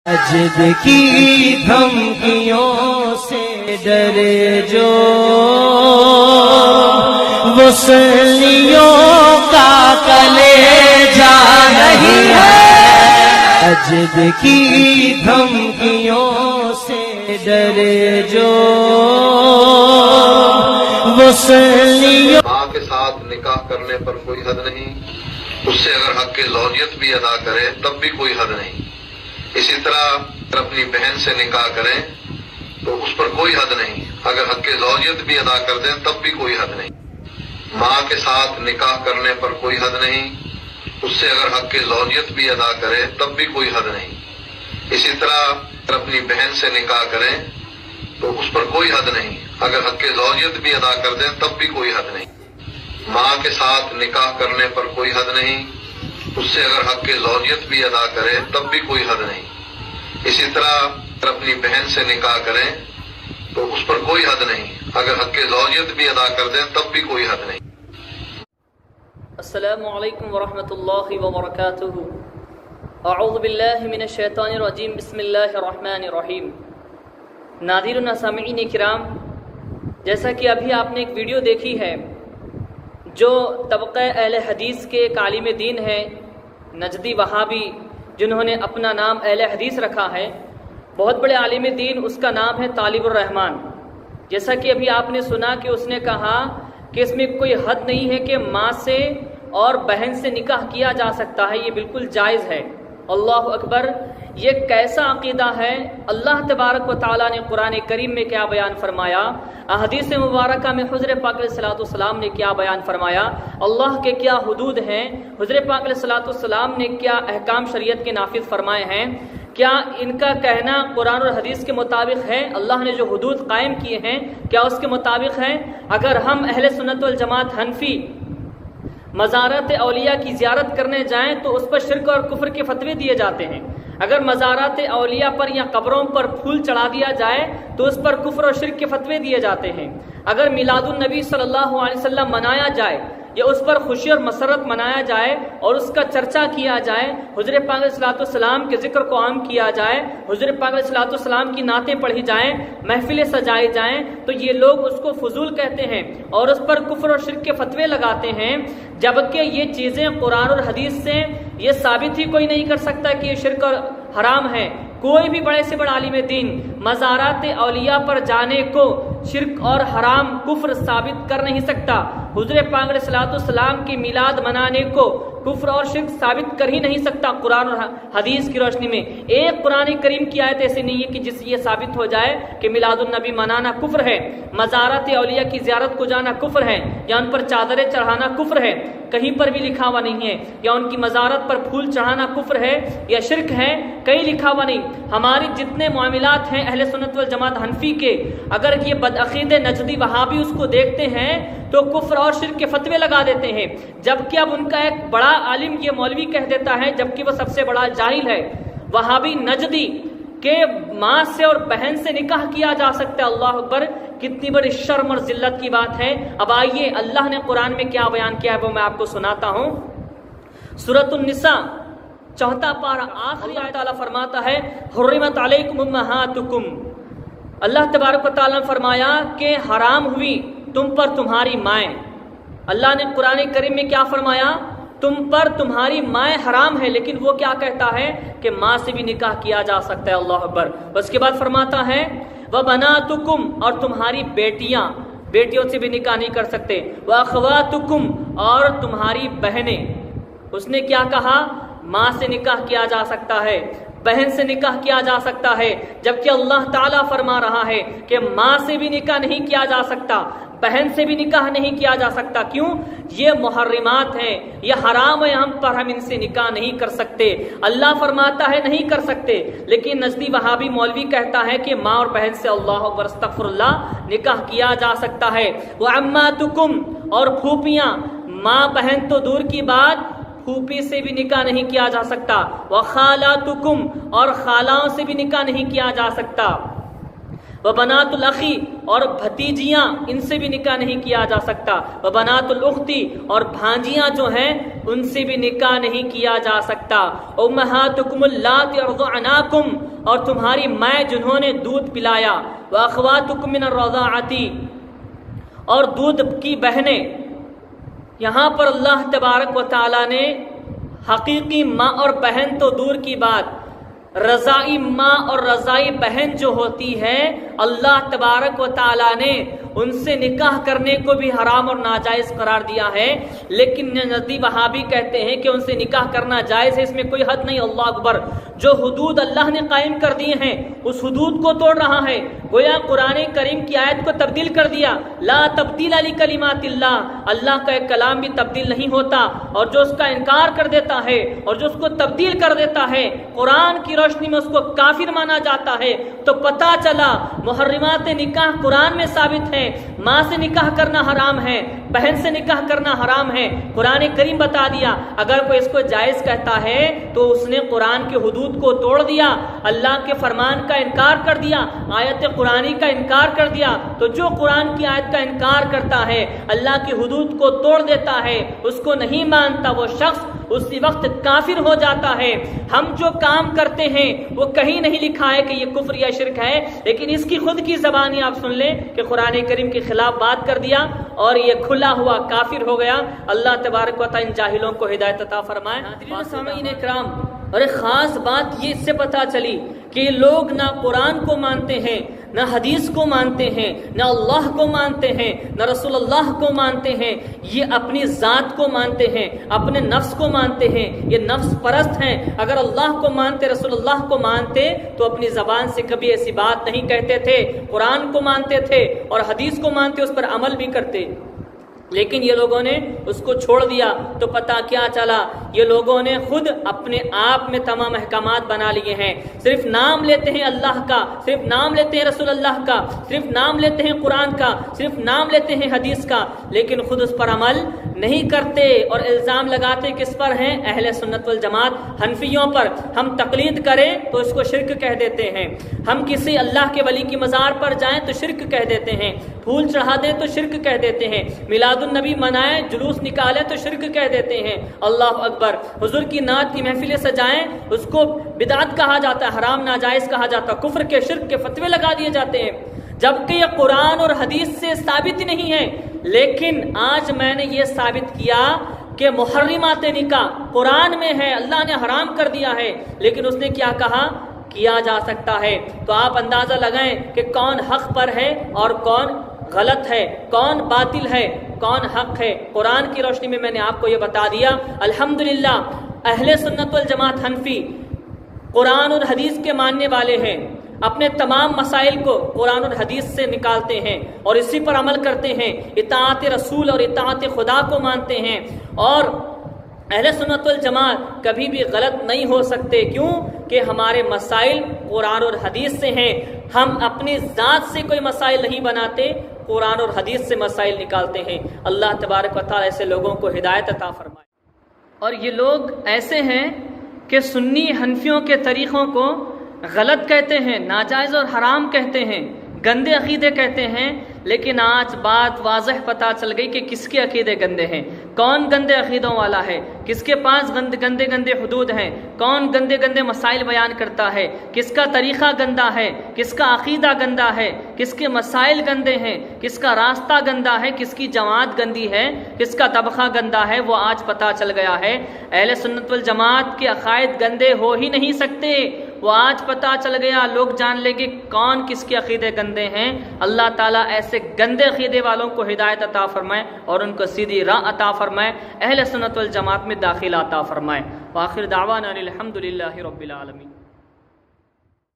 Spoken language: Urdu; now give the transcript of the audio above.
اجد کی دھمکیوں سے ڈرے جو وصلیوں کا کلیجہ نہیں ہے، اجد کی دھمکیوں سے ڈرے جو وصلیوں۔ ماں کے ساتھ نکاح کرنے پر کوئی حد نہیں، اس سے اگر حق زوجیت بھی ادا کرے تب بھی کوئی حد نہیں۔ اسی طرح اپنی بہن سے نکاح کریں تو اس پر کوئی حد نہیں، اگر حق زوجیت بھی ادا کر دیں تب بھی کوئی حد نہیں۔ ماں کے ساتھ نکاح کرنے پر کوئی حد نہیں، اس سے اگر حق زوجیت بھی ادا کرے تب بھی کوئی حد نہیں۔ اسی طرح اپنی بہن سے نکاح کریں تو اس پر کوئی حد نہیں، اگر حق زوجیت بھی ادا کر دیں تب بھی کوئی حد نہیں۔ ماں کے ساتھ نکاح کرنے پر کوئی حد نہیں، اس سے اگر حق زوجیت بھی ادا کرے تب بھی کوئی حد نہیں۔ اسی طرح اپنی بہن سے نکاح کریں تو اس پر کوئی حد نہیں، اگر حق زوجیت بھی ادا کر دیں تب بھی کوئی حد نہیں۔ السلام علیکم ورحمۃ اللہ وبرکاتہ۔ اعوذ باللہ من الشیطان الرجیم، بسم اللہ الرحمن الرحیم۔ ناظرین و سامعین کرام، جیسا کہ ابھی آپ نے ایک ویڈیو دیکھی ہے، جو طبقہ اہل حدیث کے ایک عالم دین ہیں، نجدی وہابی، جنہوں نے اپنا نام اہل حدیث رکھا ہے، بہت بڑے عالم دین، اس کا نام ہے طالب الرحمن۔ جیسا کہ ابھی آپ نے سنا کہ اس نے کہا کہ اس میں کوئی حد نہیں ہے کہ ماں سے اور بہن سے نکاح کیا جا سکتا ہے، یہ بالکل جائز ہے۔ اللہ اکبر! یہ کیسا عقیدہ ہے؟ اللہ تبارک و تعالیٰ نے قرآن کریم میں کیا بیان فرمایا، احادیث مبارکہ میں حضور پاک علیہ الصلوۃ والسلام نے کیا بیان فرمایا، اللہ کے کیا حدود ہیں، حضور پاک علیہ الصلوۃ والسلام نے کیا احکام شریعت کے نافذ فرمائے ہیں، کیا ان کا کہنا قرآن اور حدیث کے مطابق ہے، اللہ نے جو حدود قائم کیے ہیں کیا اس کے مطابق ہے؟ اگر ہم اہل سنت والجماعت حنفی مزارات اولیاء کی زیارت کرنے جائیں تو اس پر شرک اور کفر کے فتوے دیے جاتے ہیں۔ اگر مزارات اولیاء پر یا قبروں پر پھول چڑھا دیا جائے تو اس پر کفر اور شرک کے فتوے دیے جاتے ہیں۔ اگر میلاد النبی صلی اللہ علیہ وسلم منایا جائے یا اس پر خوشی اور مسرت منایا جائے اور اس کا چرچا کیا جائے، حضور پاک علیہ الصلوۃ والسلام کے ذکر کو عام کیا جائے، حضور پاک علیہ الصلوۃ والسلام کی نعتیں پڑھی جائیں، محفلیں سجائی جائیں، تو یہ لوگ اس کو فضول کہتے ہیں اور اس پر کفر اور شرک کے فتوے لگاتے ہیں، جبکہ یہ چیزیں قرآن اور حدیث سے یہ ثابت ہی کوئی نہیں کر سکتا کہ یہ شرک اور حرام ہے۔ کوئی بھی بڑے سے بڑا عالم دین مزارات اولیاء پر جانے کو شرک اور حرام کفر ثابت کر نہیں سکتا، حضور پاک علیہ الصلوۃ والسلام کی میلاد منانے کو کفر اور شرک ثابت کر ہی نہیں سکتا قرآن اور حدیث کی روشنی میں۔ ایک قرآن کریم کی آیت ایسی نہیں ہے کہ جس سے یہ ثابت ہو جائے کہ میلاد النبی منانا کفر ہے، مزارات اولیاء کی زیارت کو جانا کفر ہے، یا ان پر چادریں چڑھانا کفر ہے، کہیں پر بھی لکھا ہوا نہیں ہے، یا ان کی مزارت پر پھول چڑھانا کفر ہے یا شرک ہے، کہیں لکھا ہوا نہیں۔ ہماری جتنے معاملات ہیں اہل سنت والجماعت حنفی کے، اگر یہ بدعقید نجدی وہابی اس کو دیکھتے ہیں تو کفر اور شرک کے فتوے لگا دیتے ہیں، جبکہ اب ان کا ایک بڑا عالم یہ مولوی کہہ دیتا ہے، جبکہ وہ سب سے بڑا جاہل ہے، وہابی نجدی، کہ ماں سے اور بہن سے نکاح کیا جا سکتا ہے۔ اللہ اکبر! کتنی بڑی شرم اور ذلت کی بات ہے۔ اب آئیے اللہ نے قرآن میں کیا بیان کیا ہے وہ میں آپ کو سناتا ہوں۔ سورۃ النساء 4 پارہ آخری آیت تعالیٰ فرماتا ہے، حرمت علیکم امہاتکم، اللہ تبارک و تعالیٰ نے فرمایا کہ حرام ہوئی تم پر تمہاری مائیں۔ اللہ نے قرآن کریم میں کیا فرمایا؟ تم پر تمہاری مائیں حرام ہے، لیکن وہ کیا کہتا ہے کہ ماں سے بھی نکاح کیا جا سکتا ہے۔ اللہ اکبر! اس کے بعد فرماتا ہے وَبَنَاتُكُمْ، اور تمہاری بیٹیاں، بیٹیوں سے بھی نکاح نہیں کر سکتے، وَأَخْوَاتُكُمْ، اور تمہاری بہنیں۔ اس نے کیا کہا؟ ماں سے نکاح کیا جا سکتا ہے، بہن سے نکاح کیا جا سکتا ہے، جبکہ اللہ تعالیٰ فرما رہا ہے کہ ماں سے بھی نکاح نہیں کیا جا سکتا، بہن سے بھی نکاح نہیں کیا جا سکتا۔ کیوں؟ یہ محرمات ہیں، یہ حرام ہے، ہم پر ہم ان سے نکاح نہیں کر سکتے۔ اللہ فرماتا ہے نہیں کر سکتے، لیکن نجدی وہابی مولوی کہتا ہے کہ ماں اور بہن سے اللہ اکبر استغفر اللہ نکاح کیا جا سکتا ہے۔ وَعَمَّاتُكُمْ، اور پھوپھیاں، ماں بہن تو دور کی بات، پھوپھی سے بھی نکاح نہیں کیا جا سکتا۔ وَخَالَاتُكُمْ، اور خالاؤں سے بھی نکاح نہیں کیا جا سکتا۔ وَبَنَاتُ الْأَخِ، اور بھتیجیاں ان سے بھی نکاح نہیں کیا جا سکتا، وبنات الاختی اور بھانجیاں جو ہیں ان سے بھی نکاح نہیں کیا جا سکتا، امہاتکم اللاتی ارضعناکم اور تمہاری مائیں جنہوں نے دودھ پلایا، واخواتکم من الرضاعتی اور دودھ کی بہنیں۔ یہاں پر اللہ تبارک و تعالیٰ نے حقیقی ماں اور بہن تو دور کی بات، رضائی ماں اور رضائی بہن جو ہوتی ہے اللہ تبارک و تعالیٰ نے ان سے نکاح کرنے کو بھی حرام اور ناجائز قرار دیا ہے، لیکن نزدی وہابی کہتے ہیں کہ ان سے نکاح کرنا جائز ہے، اس میں کوئی حد نہیں۔ اللہ اکبر، جو حدود اللہ نے قائم کر دیے ہیں اس حدود کو توڑ رہا ہے، گویا قرآن کریم کی آیت کو تبدیل کر دیا۔ لا تبدیل لکلمات اللہ، اللہ کا ایک کلام بھی تبدیل نہیں ہوتا، اور جو اس کا انکار کر دیتا ہے اور جو اس کو تبدیل کر دیتا ہے قرآن کی روشنی میں اس کو کافر مانا جاتا ہے۔ تو پتہ چلا محرمات نکاح قرآن میں ثابت ہے، ماں سے نکاح کرنا حرام ہے، بہن سے نکاح کرنا حرام ہے، قرآن کریم بتا دیا۔ اگر کوئی اس کو جائز کہتا ہے تو اس نے قرآن کے حدود کو توڑ دیا، اللہ کے فرمان کا انکار کر دیا، آیت قرآنی کا انکار کر دیا۔ تو جو قرآن کی آیت کا انکار کرتا ہے، اللہ کی حدود کو توڑ دیتا ہے، اس کو نہیں مانتا، وہ شخص اسی وقت کافر ہو جاتا ہے۔ ہم جو کام کرتے ہیں وہ کہیں نہیں لکھا ہے کہ یہ کفر یا شرک ہے، لیکن اس کی خود کی زبانی آپ سن لیں کہ قرآن کریم کے خلاف بات کر دیا اور یہ کھلا ہوا کافر ہو گیا۔ اللہ تبارک و تعالی ان جاہلوں کو ہدایت عطا فرمائے۔ سامعین کرام، اور ایک خاص بات یہ اس سے پتہ چلی کہ یہ لوگ نہ قرآن کو مانتے ہیں، نہ حدیث کو مانتے ہیں، نہ اللہ کو مانتے ہیں، نہ رسول اللہ کو مانتے ہیں، یہ اپنی ذات کو مانتے ہیں، اپنے نفس کو مانتے ہیں، یہ نفس پرست ہیں۔ اگر اللہ کو مانتے، رسول اللہ کو مانتے تو اپنی زبان سے کبھی ایسی بات نہیں کہتے تھے، قرآن کو مانتے تھے اور حدیث کو مانتے، اس پر عمل بھی کرتے۔ لیکن یہ لوگوں نے اس کو چھوڑ دیا تو پتہ کیا چلا، یہ لوگوں نے خود اپنے آپ میں تمام احکامات بنا لیے ہیں۔ صرف نام لیتے ہیں اللہ کا، صرف نام لیتے ہیں رسول اللہ کا، صرف نام لیتے ہیں قرآن کا، صرف نام لیتے ہیں حدیث کا، لیکن خود اس پر عمل نہیں کرتے اور الزام لگاتے کس پر ہیں؟ اہل سنت والجماعت حنفیوں پر۔ ہم تقلید کریں تو اس کو شرک کہہ دیتے ہیں، ہم کسی اللہ کے ولی کی مزار پر جائیں تو شرک کہہ دیتے ہیں، پھول چڑھا دیں تو شرک کہہ دیتے ہیں، میلاد النبی منائیں، جلوس نکالیں تو شرک کہہ دیتے ہیں۔ اللہ اکبر، حضور کی نعت کی محفلیں سجائیں اس کو بدعت کہا جاتا ہے، حرام ناجائز کہا جاتا ہے، کفر کے شرک کے فتوے لگا دیے جاتے ہیں، جبکہ یہ قرآن اور حدیث سے ثابت نہیں ہے۔ لیکن آج میں نے یہ ثابت کیا کہ محرمات نکاح قرآن میں ہے، اللہ نے حرام کر دیا ہے، لیکن اس نے کیا کہا؟ کیا جا سکتا ہے۔ تو آپ اندازہ لگائیں کہ کون حق پر ہے اور کون غلط ہے، کون باطل ہے، کون حق ہے۔ قرآن کی روشنی میں نے آپ کو یہ بتا دیا۔ الحمدللہ اہل سنت والجماعت حنفی قرآن اور حدیث کے ماننے والے ہیں، اپنے تمام مسائل کو قرآن اور حدیث سے نکالتے ہیں اور اسی پر عمل کرتے ہیں، اطاعت رسول اور اطاعت خدا کو مانتے ہیں، اور اہل سنت والجماعت کبھی بھی غلط نہیں ہو سکتے۔ کیوں؟ کہ ہمارے مسائل قرآن اور حدیث سے ہیں، ہم اپنی ذات سے کوئی مسائل نہیں بناتے، قرآن اور حدیث سے مسائل نکالتے ہیں۔ اللہ تبارک و تعالی ایسے لوگوں کو ہدایت عطا فرمائے۔ اور یہ لوگ ایسے ہیں کہ سنی حنفیوں کے طریقوں کو غلط کہتے ہیں، ناجائز اور حرام کہتے ہیں، گندے عقیدے کہتے ہیں، لیکن آج بات واضح پتہ چل گئی کہ کس کے عقیدے گندے ہیں، کون گندے عقیدوں والا ہے، کس کے پاس گندے حدود ہیں، کون گندے مسائل بیان کرتا ہے، کس کا طریقہ گندا ہے، کس کا عقیدہ گندا ہے، کس کے مسائل گندے ہیں، کس کا راستہ گندا ہے، کس کی جماعت گندی ہے، کس کا طبقہ گندا ہے، وہ آج پتہ چل گیا ہے۔ اہل سنت والجماعت کے عقائد گندے ہو ہی نہیں سکتے، وہ آج پتہ چل گیا، لوگ جان لیں گے کون کس کے عقیدے گندے ہیں۔ اللہ تعالیٰ ایسے گندے عقیدے والوں کو ہدایت عطا فرمائے اور ان کو سیدھی راہ عطا فرمائے، اہل سنت والجماعت میں داخل عطا فرمائے۔ وآخر دعوانا الحمدللہ رب العالمین۔